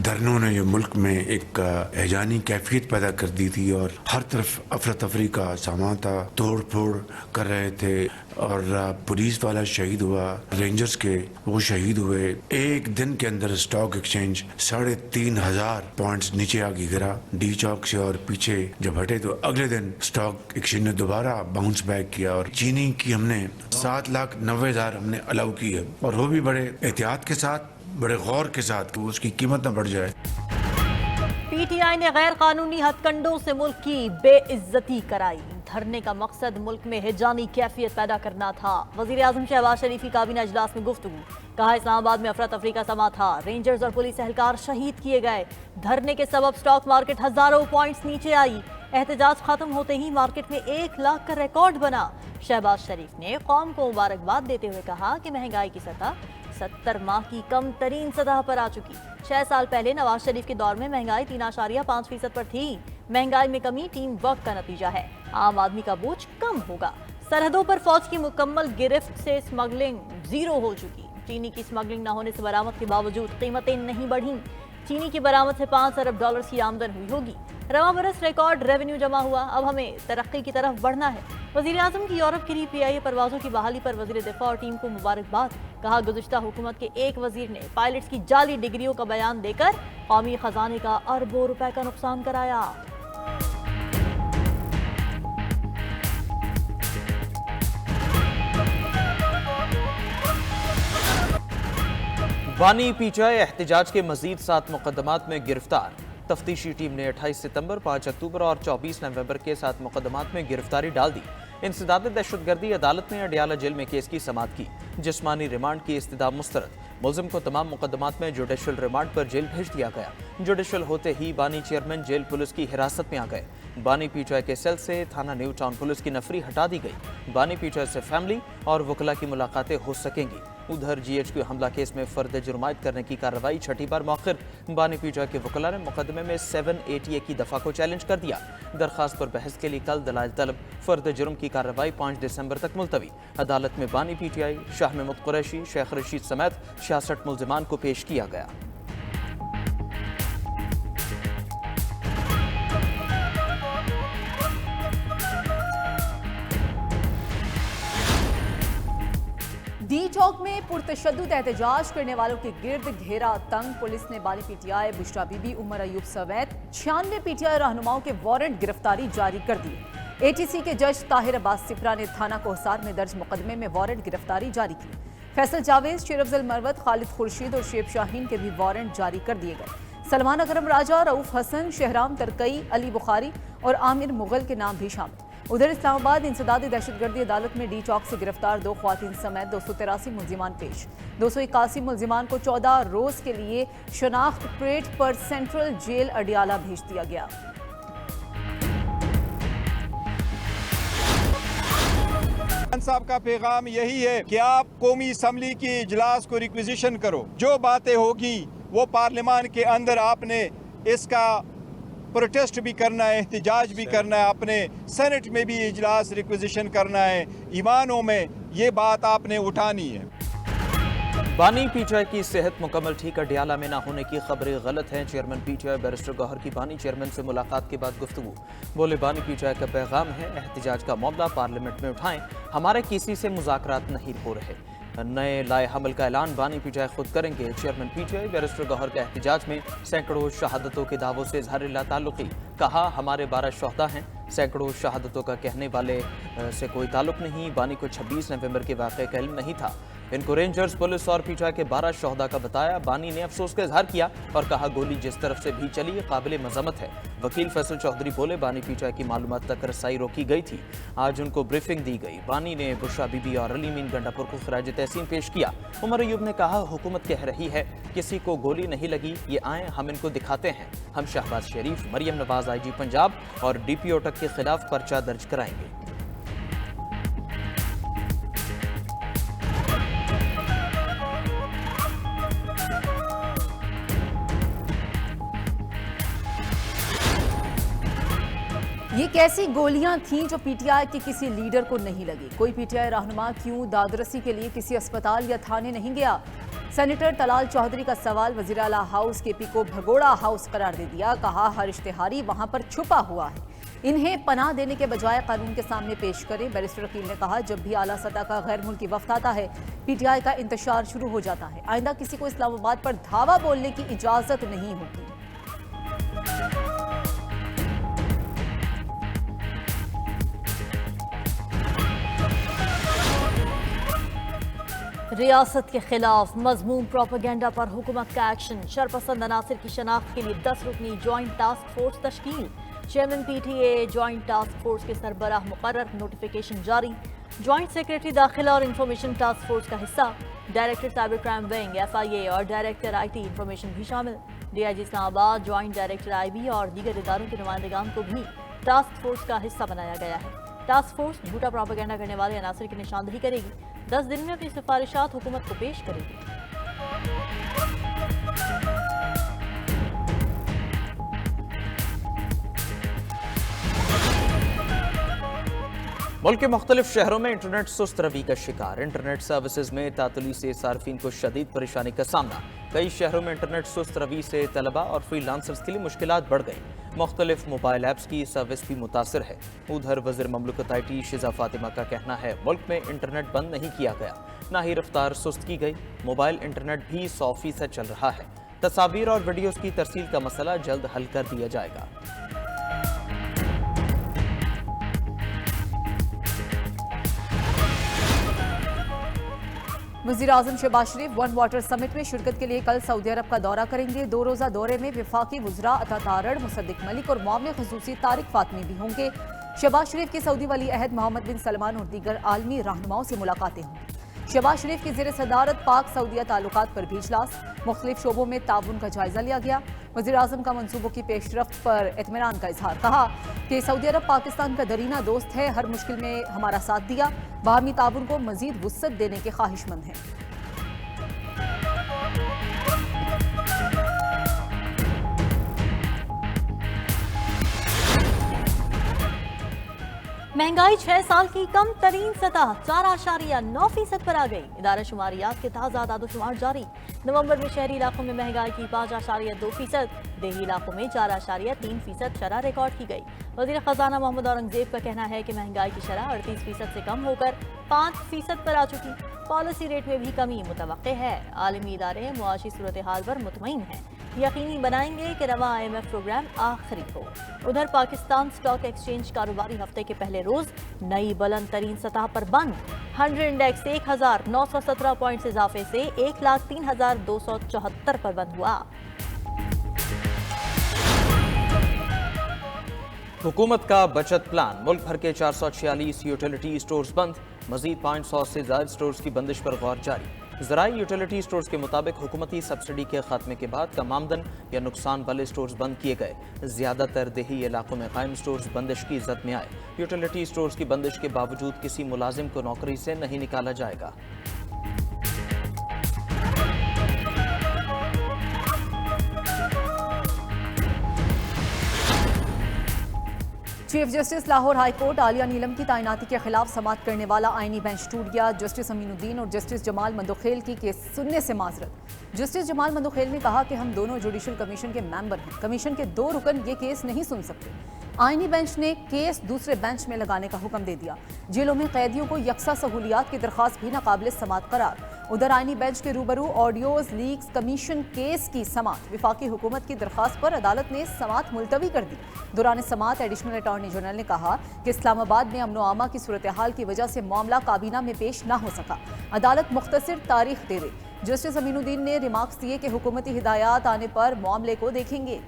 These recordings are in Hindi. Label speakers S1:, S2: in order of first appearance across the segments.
S1: धरनों ने जो मुल्क में एक हैजानी कैफियत पैदा कर दी थी और हर तरफ अफरा तफरी का सामान था, तोड़ फोड़ कर रहे थे और पुलिस वाला शहीद हुआ, रेंजर्स के वो शहीद हुए। एक दिन के अंदर स्टॉक एक्सचेंज 3,500 पॉइंट्स नीचे आगे गिरा डी चौक से, और पीछे जब हटे तो अगले दिन स्टॉक एक्सचेंज ने दोबारा बाउंस बैक किया। और चीनी की हमने 7,90,000 हमने अलाउ की है, और वो भी बड़े एहतियात के साथ, बड़े गौर के साथ कि उसकी कीमत न बढ़ जाए।
S2: पीटीआई ने गैर कानूनी हथकंडों से मुल्क की बेइज्जती कराई। धरने का मकसद मुल्क में हिजानी कैफियत पैदा करना था। वजीर आजम शहबाज शरीफ की काबीना इजलास में गुफ्तगू, कहा इस्लामाबाद में अफरा तफरी का समा था, रेंजर्स और पुलिस एहलकार शहीद किए गए। धरने के सबब स्टॉक मार्केट हजारों पॉइंट्स नीचे आई। एहतजाज खत्म होते ही मार्केट में 1 लाख का रिकॉर्ड बना। शहबाज शरीफ ने कौम को मुबारकबाद देते हुए कहा कि महंगाई की सतह 70 माह की कम तरीन सतह पर आ चुकी। 6 साल पहले नवाज शरीफ के दौर में महंगाई 3.5% पर थी। महंगाई में कमी टीम वर्क का नतीजा है। आम आदमी का बोझ कम होगा। सरहदों पर फौज की मुकम्मल गिरफ्त से स्मगलिंग 0 हो चुकी। चीनी की स्मगलिंग न होने से बरामद के बावजूद कीमतें नहीं बढ़ी। चीनी की बरामद से $5 अरब की आमदन हुई होगी। रवा बरस रिकॉर्ड रेवेन्यू जमा हुआ। अब हमें तरक्की की तरफ बढ़ना है। वजीर आजम की यूरोप के लिए PIA परवाजों की बहाली पर वजीर दिफा और टीम को मुबारकबाद। कहा गुज़िश्ता हुकूमत के एक वजीर ने पायलट्स की जाली डिग्रियों का बयान देकर कौमी खजाने का अरबों रुपए का नुकसान कराया।
S3: बानी पीटीआई एहतजाज के मजीद 7 मुकदमात में गिरफ्तार। तफ्तीशी टीम ने 28 सितंबर, 5 अक्टूबर और 24 नवंबर के 7 मुकदमात में गिरफ्तारी डाल दी। इंसदाद दहशतगर्दी अदालत ने अडियाला जेल में केस की समाअत की। जिस्मानी रिमांड की इस्तदा मुस्तरद। मुलजिम को तमाम मुकदमात में जुडिशल रिमांड पर जेल भेज दिया गया। जुडिशल होते ही बानी चेयरमैन जेल पुलिस की हिरासत में आ गए। बानी पीटीआई के सेल से थाना न्यू टाउन पुलिस की नफरी हटा दी गई। बानी पीटीआई से फैमिली और वकला की मुलाकातें हो सकेंगी। उधर GHQ हमला केस में फर्द जुर्मायत करने की कार्रवाई 6ठी बार मौखिर। बानी पीटीआई के वकला ने मुकदमे में 780A की दफा को चैलेंज कर दिया। दरखास्त पर बहस के लिए कल दलाइल तलब। फर्द जुर्म की कार्रवाई 5 दिसंबर तक मुलतवी। अदालत में बानी पीटीआई, शाह महमूद कुरैशी, शेख रशीद समेत 66 मुलजिमान को पेश किया गया।
S4: डी चौक में पुरतशद्दुद एहतजाज करने वालों के गिर्द घेरा तंग। पुलिस ने बानी पीटीआई, बुशरा बीबी, उमर अयूब समेत 96 पीटीआई रहनुमाओं के वारंट गिरफ्तारी जारी कर दिए। ATC के जज ताहिर अब्बास सिपरा ने थाना कोहसार में दर्ज मुकदमे में वारंट गिरफ्तारी जारी की। फैसल जावेद, शेर अफजल मरवत, खालिद खुर्शीद और शेब शाहीन के भी वारंट जारी कर दिए गए। सलमान अकरम राजा, रऊफ हसन, शहराम तरकई, अली बुखारी और आमिर मुगल के नाम भी शामिल। उधर इस्लामाबाद इंसदादी दहशतगर्दी अदालत में डी चौक से गिरफ्तार 2 ख्वातीन समेत 283 मुलजिमान पेश। 281 मुलजिमान को 14 रोज के लिए शनाख्त परेड पर सेंट्रल जेल अडियाला भेज दिया गया।
S5: साहब का पैगाम यही है कि आप कौमी असम्बली की इजलास को रिक्विजिशन करो। जो बातें होगी वो पार्लियामान के अंदर आपने इसका प्रोटेस्ट भी करना है, एहतजाज भी करना है, अपने सेनेट में भी इजलास रिक्विजिशन करना है, ईवानों में ये बात आपने उठानी है।
S3: बानी पीटीआई की सेहत मुकम्मल ठीक, अडियाला में न होने की खबरें गलत हैं। चेयरमैन पीटीआई बैरिस्टर गौहर की बानी चेयरमैन से मुलाकात के बाद गुफ्तगू। बोले बानी पीटीआई का पैगाम है एहतजाज का मामला पार्लियामेंट में उठाएं, हमारे किसी से मुज़ाकरात नहीं हो रहे। नए लाए हमल का ऐलान बानी पीटीआई खुद करेंगे। चेयरमैन पीटीआई बैरिस्टर गौहर के एहतजाज में सैकड़ों शहादतों के दावों से इजहार लाताल्लुकी। कहा हमारे 12 शोहदा हैं, सैकड़ों शहादतों का कहने वाले से कोई ताल्लुक नहीं। बानी को 26 नवंबर के वाक़े का इल्म नहीं था। इनको रेंजर्स, पुलिस और पीटीआई के 12 शोहदा का बताया। बानी ने अफसोस का इजहार किया और कहा गोली जिस तरफ से भी चली काबिल मजम्मत है। वकील फैसल चौधरी बोले बानी पीटीआई की मालूमात तक रसाई रोकी गई थी, आज उनको ब्रीफिंग दी गई। बानी ने बुशरा बीबी और अली मीन गंडापुर को खराज तहसीन पेश किया। उमर अयूब ने कहा हुकूमत कह रही है किसी को गोली नहीं लगी, ये आए हम इनको दिखाते हैं। हम शहबाज शरीफ, मरियम नवाज IG पंजाब और DPO तक के खिलाफ पर्चा दर्ज कराएंगे।
S4: ये कैसी गोलियां थीं जो पीटीआई के किसी लीडर को नहीं लगी? कोई पीटीआई रहनुमा क्यों दादरसी के लिए किसी अस्पताल या थाने नहीं गया? सेनेटर तलाल चौधरी का सवाल, वजीर आला हाउस केपी को भगोड़ा हाउस करार दे दिया। कहा हर इश्तेहारी वहां पर छुपा हुआ है, इन्हें पनाह देने के बजाय कानून के सामने पेश करें। बैरिस्टर अकील ने कहा जब भी आला सतह का गैर मुल्की वफ्द आता है पीटीआई का इंतशार शुरू हो जाता है। आइंदा किसी को इस्लामाबाद पर धावा बोलने की इजाजत नहीं होगी।
S2: रियासत के खिलाफ मजमूम प्रोपेगेंडा पर हुकूमत का एक्शन। शरपसंद अनासिर की शनाख्त के लिए 10 रुकनी ज्वाइंट टास्क फोर्स तश्कील। Chairman PTA joint task force के सरबराह मुकर्रर, नोटिफिकेशन जारी। ज्वाइंट सेक्रेटरी दाखिला और इंफॉर्मेशन टास्क फोर्स का हिस्सा director cyber crime wing FIA और डायरेक्टर IT इंफॉर्मेशन भी शामिल। DIG Islamabad, joint director IB और दीगर इदारों के नुमाइंदगान को भी टास्क फोर्स का हिस्सा बनाया गया है। टास्क फोर्स झूठा प्रोपेगेंडा करने वाले अनासिर की निशानदही करेगी। 10 दिन में अपनी सिफारिशात हुकूमत को पेश करेगी।
S3: मुल्क के मुख्तलिफ शहरों में इंटरनेट सुस्त रवि का शिकार। इंटरनेट सर्विसेज में तातुली से सार्फिन को शदीद परेशानी का सामना। कई शहरों में इंटरनेट सुस्त रवि से तलबा और फ्रीलांसर्स के लिए मुश्किलात बढ़ गई। मुख्तलिफ मोबाइल ऐप्स की सर्विस भी मुतासर है। उधर वज़ीर ममलकत IT शिजा फातिमा का कहना है मुल्क में इंटरनेट बंद नहीं किया गया, ना ही रफ्तार सुस्त की गई। मोबाइल इंटरनेट भी 100% चल रहा है। तस्वीर और वीडियोज़ की तरसील का मसला जल्द हल कर दिया जाएगा।
S4: वज़ीर आज़म शहबाज शरीफ वन वाटर समिट में शिरकत के लिए कल सऊदी अरब का दौरा करेंगे। 2 रोज़ा दौरे में वफाकी वज़रा अता तारड़, मुसद्दिक मलिक और मामले ख़ुसूसी तारिक फातमी भी होंगे। शहबाज शरीफ की सऊदी वली अहद मोहम्मद बिन सलमान और दीगर आलमी रहनुमाओं से मुलाकातें होंगी। शहबाज शरीफ की ज़ेर सदारत पाक सऊदिया ताल्लुकात पर भी इजलास। मुख्तलिफ शोबों में ताउन का जायजा लिया गया। वज़ीर आज़म का मंसूबों की पेशरफ्त पर इत्मीनान का इजहार। कहा कि सऊदी अरब पाकिस्तान का दरीना दोस्त है, हर मुश्किल में हमारा साथ दिया। बाहमी ताउन को मजीद वुसअत देने के ख्वाहिशमंद हैं।
S2: महंगाई 6 साल की कम तरीन सतह 4.9% पर आ गई। इदारा शुमारियात के ताज़ा आदादोशुमार जारी। नवंबर में शहरी इलाकों में महंगाई की 5.2%, देही इलाकों में 4.3% शरह रिकॉर्ड की गई। वज़ीर ख़जाना मोहम्मद औरंगजेब का कहना है कि महंगाई की शरह 38% से कम होकर 5% पर आ चुकी। पॉलिसी रेट में भी कमी मुतवक्के है। आलमी इदारे मुआशी सूरत हाल पर मुतमईन हैं, यकीनी बनाएंगे कि रवा IMF प्रोग्राम आखिरी हो। उधर पाकिस्तान स्टॉक एक्सचेंज कारोबारी हफ्ते के पहले रोज नई बुलंद तरीन सतह पर बंद। 100 इंडेक्स 1917 पॉइंट्स इजाफे से 1,03,274 पर बंद हुआ।
S3: हुकूमत का बचत प्लान। मुल्क भर के 446 यूटिलिटी स्टोर्स बंद। मजीद 500 से ज्यादा स्टोर्स की बंदिश पर गौर जारी। ज़राई यूटिलिटी स्टोर्स के मुताबिक हुकूमती सब्सिडी के खात्मे के बाद कम आमदन या नुकसान वाले स्टोर्स बंद किए गए। ज़्यादातर देही इलाकों में कायम स्टोर्स बंदिश की जद में आए। यूटिलिटी स्टोर्स की बंदिश के बावजूद किसी मुलाजिम को नौकरी से नहीं निकाला जाएगा।
S4: Chief justice Lahore high court Aalia Neelam की तैनाती के खिलाफ समाअत करने वाला आईनी बेंच टूट गया। जस्टिस अमीनुद्दीन और जस्टिस जमाल मंदोखेल की केस सुनने से माजरत। जस्टिस जमाल मंदोखेल ने कहा कि हम दोनों जुडिशल कमीशन के मेंबर हैं, कमीशन के 2 रुकन ये केस नहीं सुन सकते। आईनी बेंच ने केस दूसरे बेंच में लगाने का हुक्म दे दिया। जेलों में कैदियों को यकसा सहूलियात की दरख्वास्त भी नाकाबिल समाअत करार। उधर आईनी बेंच के रूबरू ऑडियोज लीक्स कमीशन केस की समाअत। विफाकी हुकूमत की दरख्वास्त पर अदालत ने समाअत मुलतवी कर दी। दौरान समाअत एडिशनल अटॉर्नी जनरल ने कहा कि इस्लामाबाद में अमनो आमा की सूरत हाल की वजह से मामला काबीना में पेश न हो सका। अदालत मुख्तसर तारीख दे दे। जस्टिस अमीनुद्दीन ने रिमार्क्स दिए कि हुकूमती हिदायत आने पर मामले को देखेंगे।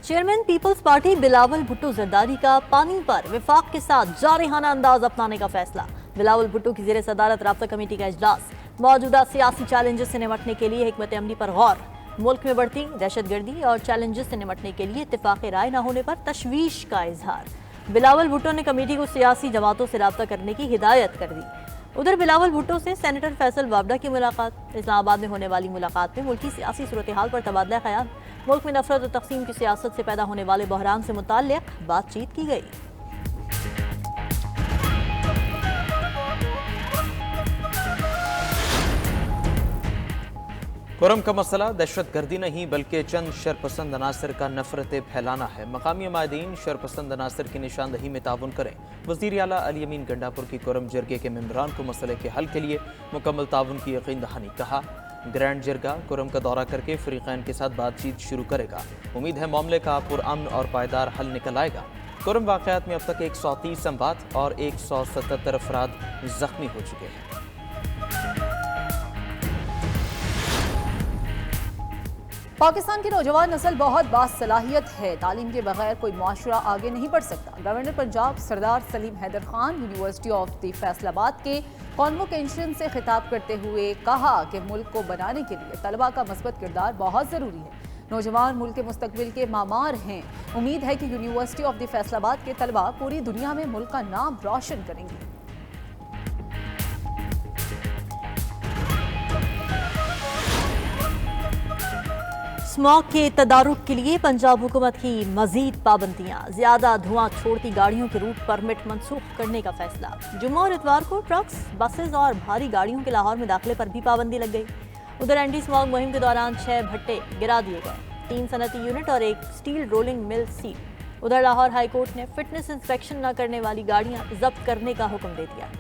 S2: Chairman people's party Bilawal Bhutto Zardari का पानी पर विफाक के साथ जारहाना अंदाज अपनाने का फैसला। बिलावल भुट्टो की जेर सदारत राब्ता कमेटी का इजलास। मौजूदा सियासी चैलेंजेस से निपटने के लिए हिकमत अमली पर गौर। मुल्क में बढ़ती दहशतगर्दी और चैलेंजेस से निपटने के लिए इत्तेफाक राय न होने पर तशवीश का इजहार। बिलावल भुट्टो ने कमेटी को सियासी जमातों से राब्ता करने की हिदायत कर दी। उधर बिलावल भुट्टो से सेनेटर फैसल वाबडा की मुलाकात। इस्लामाबाद में होने वाली मुलाकात में मुल्की सियासी सूरत हाल पर तबादला ख्याल। मुल्क में नफरत और तकसीम की सियासत से पैदा होने वाले बहरान से मुताल्लिक बातचीत की गई।
S3: कुरम का मसला दहशत गर्दी नहीं बल्कि चंद शरपसंद अनासर का नफरतें फैलाना है। मकामी माहिदीन शरपसंद अनासर की निशानदही में ताउन करें। वज़ीर आला अली अमीन गंडापुर की कुरम जरगे के मेंबरान को मसले के हल के लिए मुकम्मल ताउन की यकीन दहानी। कहा ग्रैंड जरगा कुरम का दौरा करके फ़रीक़ैन के साथ बातचीत शुरू करेगा। उम्मीद है मामले का पुरअमन और पायदार हल निकल आएगा। कुरम वाक़यात में अब तक 130 अमवात और 177 अफराद जख्मी हो चुके हैं।
S4: पाकिस्तान की नौजवान नस्ल बहुत बासलाहियत है। तालीम के बगैर कोई माशरा आगे नहीं बढ़ सकता। Governor Punjab Sardar Salim Haider Khan university of the Faisalabad के कॉन्वोकेशन से खिताब करते हुए कहा कि मुल्क को बनाने के लिए तलबा का मस्बत किरदार बहुत ज़रूरी है। नौजवान मुल्क के मुस्तकबिल के मामार हैं। उम्मीद है कि यूनिवर्सिटी ऑफ द फैसलाबाद के तलबा पूरी दुनिया में मुल्क का नाम रोशन करेंगे।
S2: स्मॉग के तदारुक के लिए पंजाब हुकूमत की मजीद पाबंदियां। ज्यादा धुआं छोड़ती गाड़ियों के रूट परमिट मनसूख करने का फैसला। जुम्मा और इतवार को ट्रक्स, बसेज और भारी गाड़ियों के लाहौर में दाखिले पर भी पाबंदी लग गई। उधर एंटी स्मॉग मुहिम के दौरान 6 भट्टे गिरा दिए गए, 3 सनती यूनिट और 1 स्टील रोलिंग मिल सील। उधर लाहौर हाईकोर्ट ने फिटनेस इंस्पेक्शन न करने वाली गाड़ियां जब्त करने का हुक्म दे दिया।